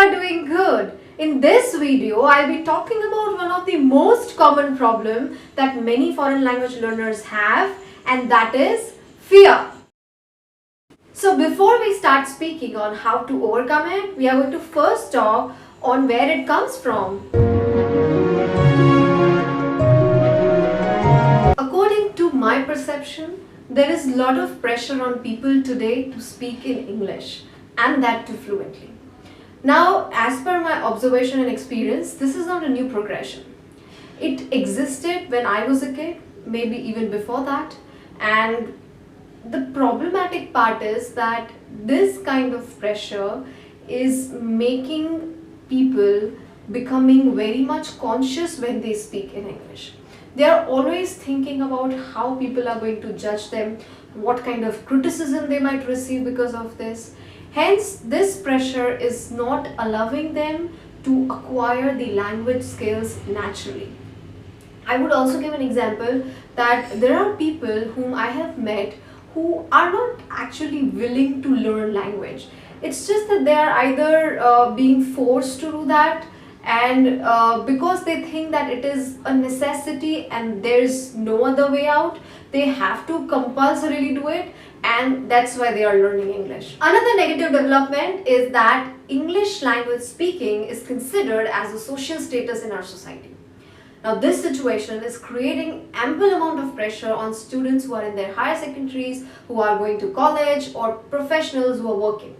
are doing good. In this video, I'll be talking about one of the most common problems that many foreign language learners have, and that is fear. So before we start speaking on how to overcome it, we are going to first talk on where it comes from. According to my perception, there is a lot of pressure on people today to speak in English, and that too fluently. Now, as per my observation and experience, this is not a new progression. It existed when I was a kid, maybe even before that, and the problematic part is that this kind of pressure is making people becoming very much conscious when they speak in English. They are always thinking about how people are going to judge them, what kind of criticism they might receive because of this. Hence, this pressure is not allowing them to acquire the language skills naturally. I would also give an example that there are people whom I have met who are not actually willing to learn language. It's just that they are either being forced to do that, and because they think that it is a necessity and there's no other way out, they have to compulsorily do it, and that's why they are learning English. Another negative development is that English language speaking is considered as a social status in our society. Now this situation is creating ample amount of pressure on students who are in their higher secondaries, who are going to college, or professionals who are working.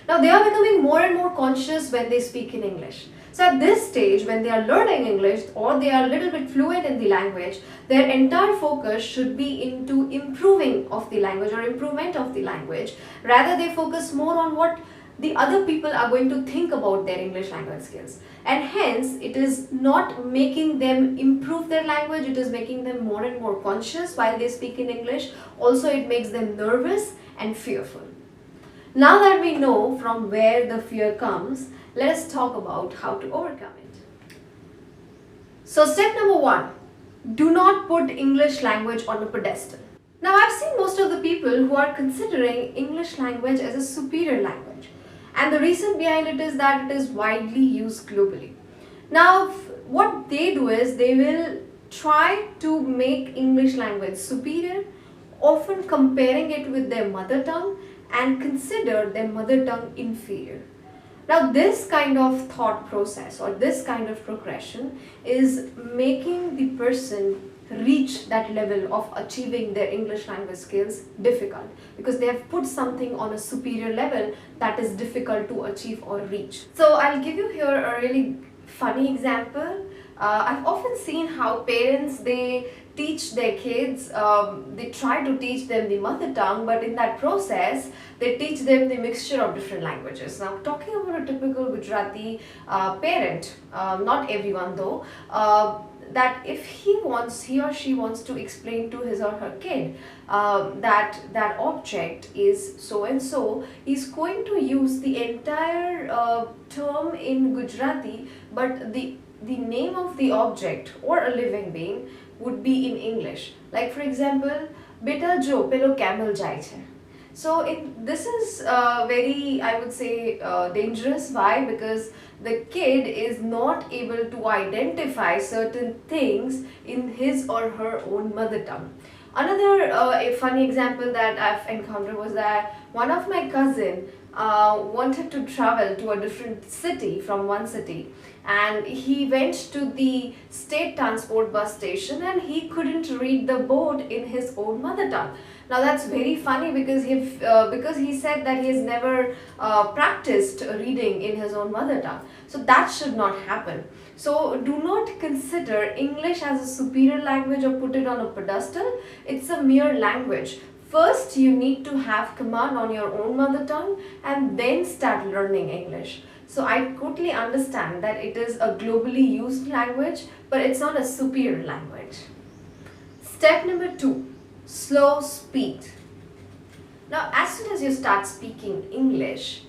Now they are becoming more and more conscious when they speak in English. So at this stage, when they are learning English or they are a little bit fluent in the language, their entire focus should be into improving of the language or improvement of the language. Rather, they focus more on what the other people are going to think about their English language skills. And hence, it is not making them improve their language, it is making them more and more conscious while they speak in English. Also, it makes them nervous and fearful. Now that we know from where the fear comes, let us talk about how to overcome it. So step number 1, do not put English language on a pedestal. Now I've seen most of the people who are considering English language as a superior language, and the reason behind it is that it is widely used globally. Now what they do is they will try to make English language superior, often comparing it with their mother tongue, and consider their mother tongue inferior. Now this kind of thought process or this kind of progression is making the person reach that level of achieving their English language skills difficult, because they have put something on a superior level that is difficult to achieve or reach. So I'll give you here a really funny example. I've often seen how parents, they teach their kids, they try to teach them the mother tongue, but in that process they teach them the mixture of different languages. Now talking about a typical Gujarati parent, not everyone though, that if he or she wants to explain to his or her kid that object is so and so, he's going to use the entire term in Gujarati, but the name of the object or a living being would be in English. Like for example, beta jo pelo camel jai che. So this is very, I would say, dangerous. Why? Because the kid is not able to identify certain things in his or her own mother tongue. Another a funny example that I've encountered was that one of my cousin wanted to travel to a different city from one city, and he went to the state transport bus station and he couldn't read the board in his own mother tongue. Now that's very funny because he said that he has never practiced reading in his own mother tongue. So that should not happen. So do not consider English as a superior language or put it on a pedestal. It's a mere language. First, you need to have command on your own mother tongue and then start learning English. So I totally understand that it is a globally used language, but it's not a superior language. Step number 2, slow speed. Now, as soon as you start speaking English,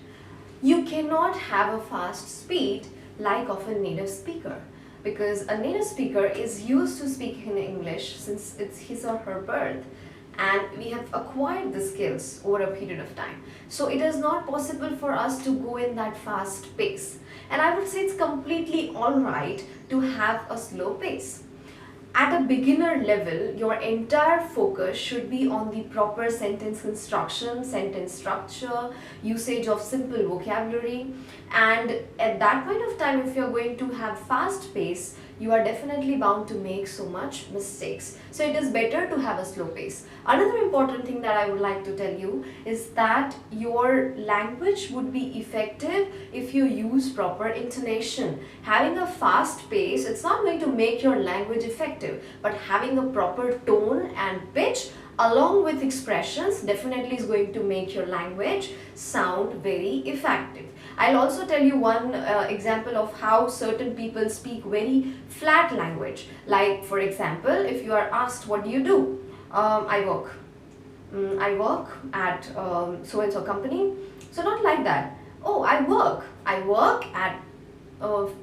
you cannot have a fast speed like of a native speaker, because a native speaker is used to speaking in English since it's his or her birth. and we have acquired the skills over a period of time. So it is not possible for us to go in that fast pace. And I would say it's completely alright to have a slow pace. At a beginner level, your entire focus should be on the proper sentence construction, sentence structure, usage of simple vocabulary, and at that point of time, if you're going to have fast pace, you are definitely bound to make so much mistakes. So it is better to have a slow pace. Another important thing that I would like to tell you is that your language would be effective if you use proper intonation. Having a fast pace, it's not going to make your language effective, but having a proper tone and pitch along with expressions definitely is going to make your language sound very effective. I'll also tell you one example of how certain people speak very flat language. Like for example, if you are asked, what do you do? I work. I work at so-and-so company. So not like that. Oh, I work. I work at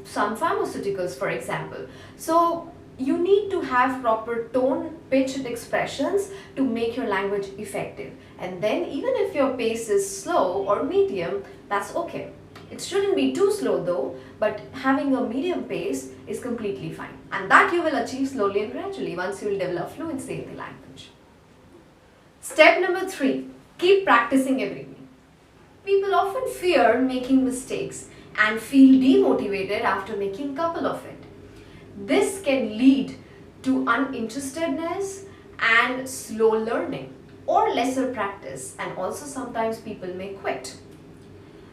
some pharmaceuticals, for example. So you need to have proper tone, pitch and expressions to make your language effective. And then even if your pace is slow or medium, that's okay. It shouldn't be too slow though, but having a medium pace is completely fine. And that you will achieve slowly and gradually once you will develop fluency in the language. Step number 3, keep practicing every day. People often fear making mistakes and feel demotivated after making a couple of it. This can lead to uninterestedness and slow learning or lesser practice, and also sometimes people may quit.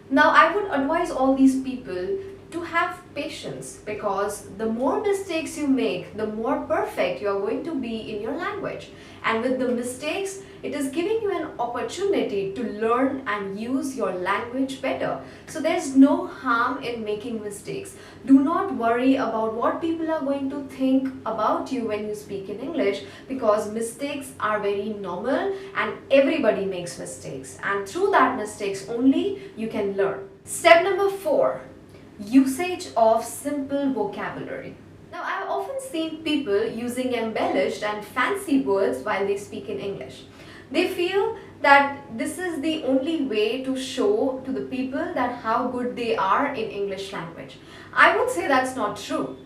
Now I would advise all these people to have patience, because the more mistakes you make, the more perfect you are going to be in your language. And with the mistakes, it is giving you an opportunity to learn and use your language better. So there's no harm in making mistakes. Do not worry about what people are going to think about you when you speak in English, because mistakes are very normal and everybody makes mistakes. And through that mistakes only you can learn. Step number 4. Usage of simple vocabulary. Now, I've often seen people using embellished and fancy words while they speak in English. They feel that this is the only way to show to the people that how good they are in English language. I would say that's not true,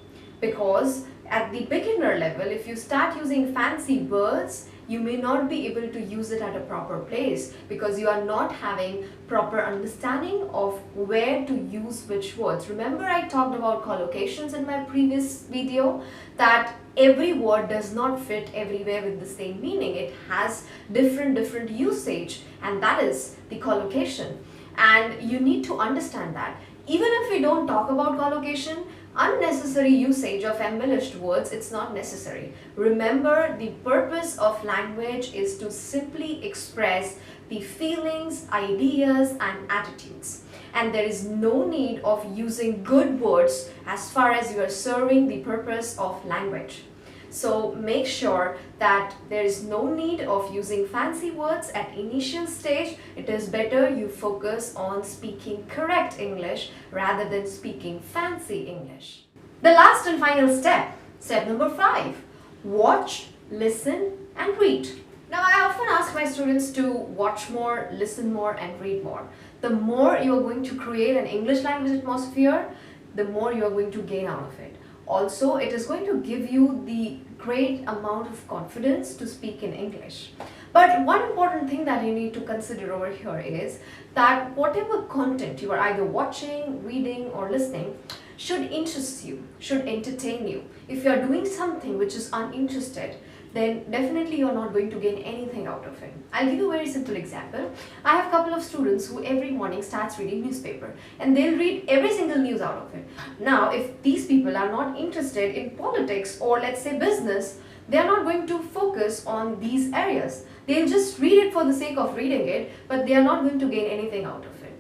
because at the beginner level, if you start using fancy words, you may not be able to use it at a proper place because you are not having proper understanding of where to use which words. Remember, I talked about collocations in my previous video, that every word does not fit everywhere with the same meaning. It has different usage, and that is the collocation. And you need to understand that. Even if we don't talk about collocation, unnecessary usage of embellished words, it's not necessary. Remember, the purpose of language is to simply express the feelings, ideas and attitudes. And there is no need of using good words as far as you are serving the purpose of language. So make sure that there is no need of using fancy words at initial stage. It is better you focus on speaking correct English rather than speaking fancy English. The last and final step, step number 5, watch, listen and read. Now I often ask my students to watch more, listen more and read more. The more you are going to create an English language atmosphere, the more you are going to gain out of it. Also, it is going to give you the great amount of confidence to speak in English. But one important thing that you need to consider over here is that whatever content you are either watching, reading or listening should interest you, should entertain you. If you are doing something which is uninterested, then definitely you're not going to gain anything out of it. I'll give you a very simple example. I have a couple of students who every morning starts reading newspaper, and they'll read every single news out of it. Now, if these people are not interested in politics or let's say business, they're not going to focus on these areas. They'll just read it for the sake of reading it, but they are not going to gain anything out of it.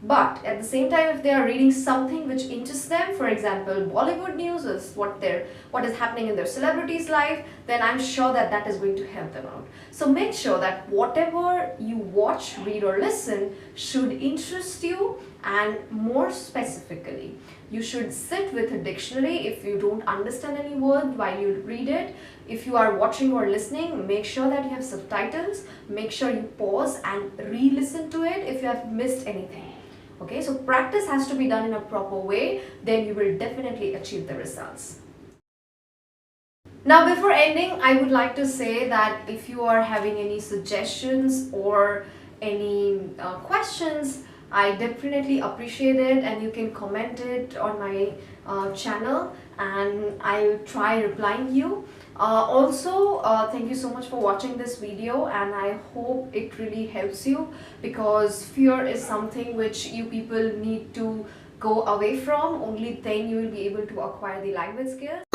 But at the same time, if they are reading something which interests them, for example, Bollywood news is what is happening in their celebrities' life, then I'm sure that that is going to help them out. So make sure that whatever you watch, read or listen should interest you And more specifically, you should sit with a dictionary if you don't understand any word while you read it. If you are watching or listening, make sure that you have subtitles. Make sure you pause and re-listen to it if you have missed anything. Okay, so practice has to be done in a proper way, then you will definitely achieve the results. Now, before ending, I would like to say that if you are having any suggestions or any questions, I definitely appreciate it, and you can comment it on my channel and I'll try replying you. Thank you so much for watching this video, and I hope it really helps you, because fear is something which you people need to go away from. Only then you will be able to acquire the language skills.